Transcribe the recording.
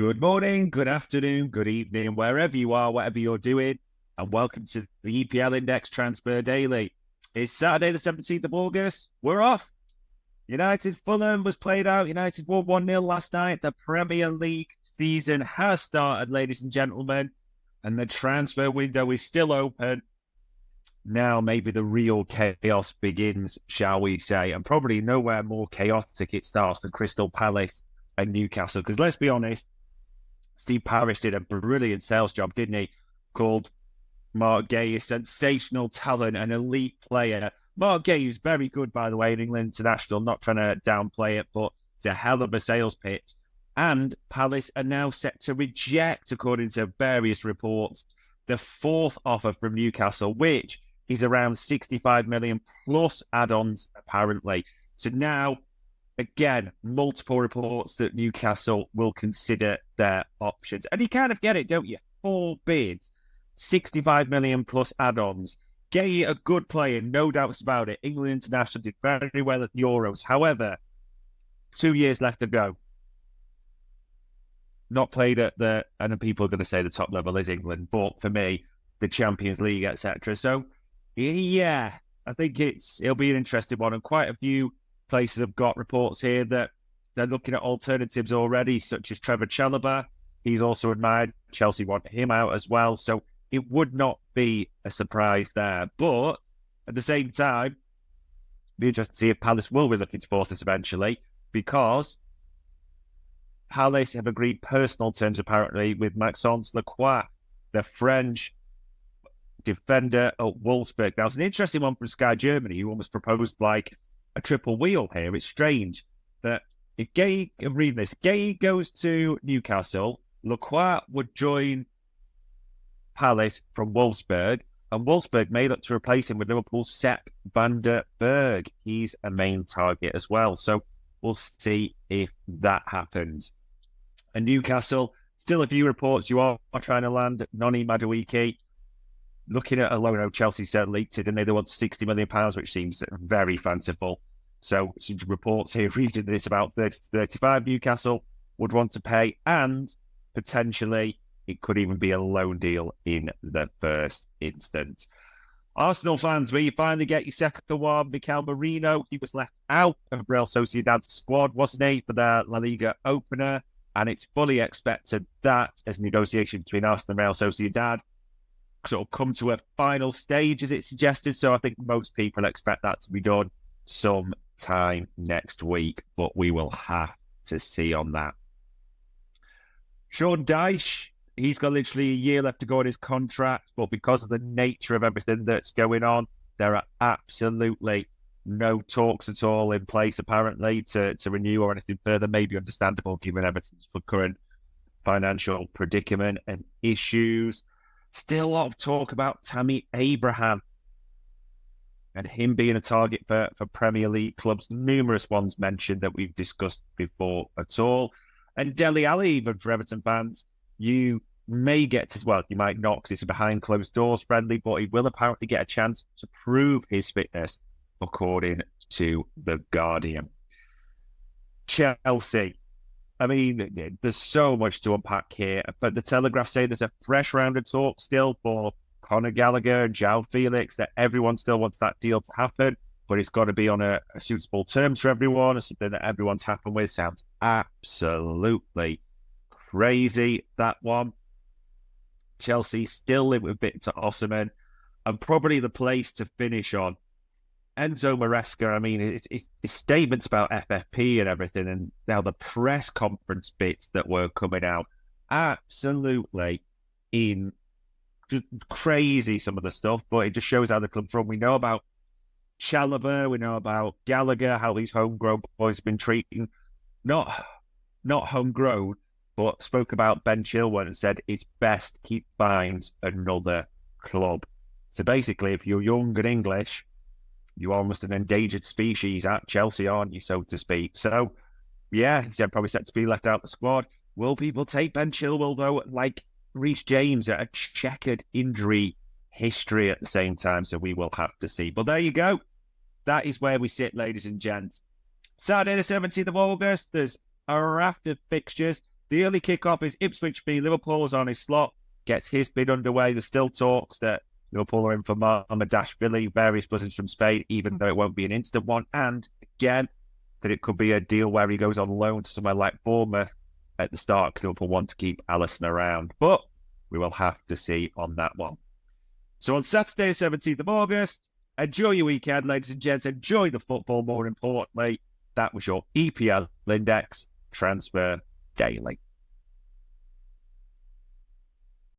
Good morning, good afternoon, good evening, wherever you are, whatever you're doing, and welcome to the EPL Index Transfer Daily. It's Saturday, the 17th of August. We're off. United Fulham was played out. United won 1-0 last night. The Premier League season has started, ladies and gentlemen, and the transfer window is still open. Now maybe the real chaos begins, shall we say, and probably nowhere more chaotic it starts than Crystal Palace and Newcastle. Because let's be honest, Steve Parish did a brilliant sales job, didn't he? Called Mark Guehi a sensational talent, an elite player. Mark Guehi is very good, by the way, in England international. Not trying to downplay it, but it's a hell of a sales pitch. And Palace are now set to reject, according to various reports, the fourth offer from Newcastle, which is around 65 million plus add-ons, apparently. So now, again, multiple reports that Newcastle will consider their options. And you kind of get it, don't you? 4 bids, 65 million plus add-ons. Guehi, a good player, no doubts about it. England international, did very well at the Euros. However, 2 years left to go. Not played at and people are going to say the top level is England, but for me, the Champions League, etc. So, yeah, I think it'll be an interesting one. And quite a few places have got reports here that they're looking at alternatives already, such as Trevor Chalobah. He's also admired. Chelsea want him out as well. So it would not be a surprise there. But at the same time, be interested to see if Palace will be looking to force this eventually, because Palace have agreed personal terms, apparently, with Maxence Lacroix, the French defender at Wolfsburg. Now, it's an interesting one from Sky Germany, who almost proposed like a triple wheel here. It's strange that if Guehi, I'm reading this, Guehi goes to Newcastle, Lacroix would join Palace from Wolfsburg, and Wolfsburg may look to replace him with Liverpool's Sepp van der Berg. He's a main target as well. So we'll see if that happens. And Newcastle, still a few reports you are trying to land Noni Madueke. Looking at a loan, Chelsea said leaked it, and they want £60 million, which seems very fanciful. So some reports here reading this about 30 to 35 Newcastle would want to pay, and potentially it could even be a loan deal in the first instance. Arsenal fans, will you finally get your second one? Mikel Merino, he was left out of Real Sociedad's squad, wasn't he, for their La Liga opener, and it's fully expected that as negotiation between Arsenal and Real Sociedad sort of come to a final stage, as it suggested. So I think most people expect that to be done sometime next week, but we will have to see on that. Sean Dyche, he's got literally a year left to go on his contract, but because of the nature of everything that's going on, there are absolutely no talks at all in place, apparently, to renew or anything further. Maybe understandable given Everton's current financial predicament and issues. Still a lot of talk about Tammy Abraham and him being a target for Premier League clubs. Numerous ones mentioned that we've discussed before at all. And Dele Alli, even for Everton fans, you may get to, well, you might not because it's a behind closed doors friendly, but he will apparently get a chance to prove his fitness, according to The Guardian. Chelsea. I mean, there's so much to unpack here, but the Telegraph say there's a fresh round of talk still for Conor Gallagher and João Felix, that everyone still wants that deal to happen, but it's got to be on a suitable terms for everyone, or something that everyone's happy with. Sounds absolutely crazy, that one. Chelsea still live with Victor Osimhen, and probably the place to finish on Enzo Maresca. I mean, it's statements about FFP and everything, and now the press conference bits that were coming out, absolutely just crazy, some of the stuff, but it just shows how the club's run. We know about Chalobah, we know about Gallagher, how these homegrown boys have been treating, not homegrown, but spoke about Ben Chilwell and said it's best he finds another club. So basically, if you're young and English, you're almost an endangered species at Chelsea, aren't you, so to speak? So, yeah, he's probably set to be left out of the squad. Will people take Ben Chilwell, though, like Reece James, at a checkered injury history at the same time? So we will have to see. But there you go. That is where we sit, ladies and gents. Saturday the 17th of August, there's a raft of fixtures. The early kickoff is Ipswich v Liverpool is on his slot, gets his bid underway. There's still talks that Liverpool are in for Mohamedashvili, various buzzings from Spain, even though it won't be an instant one. And again, that it could be a deal where he goes on loan to somewhere like Bournemouth at the start because Liverpool want to keep Alisson around. But we will have to see on that one. So on Saturday, 17th of August, enjoy your weekend, ladies and gents. Enjoy the football, more importantly. That was your EPL Index Transfer Daily.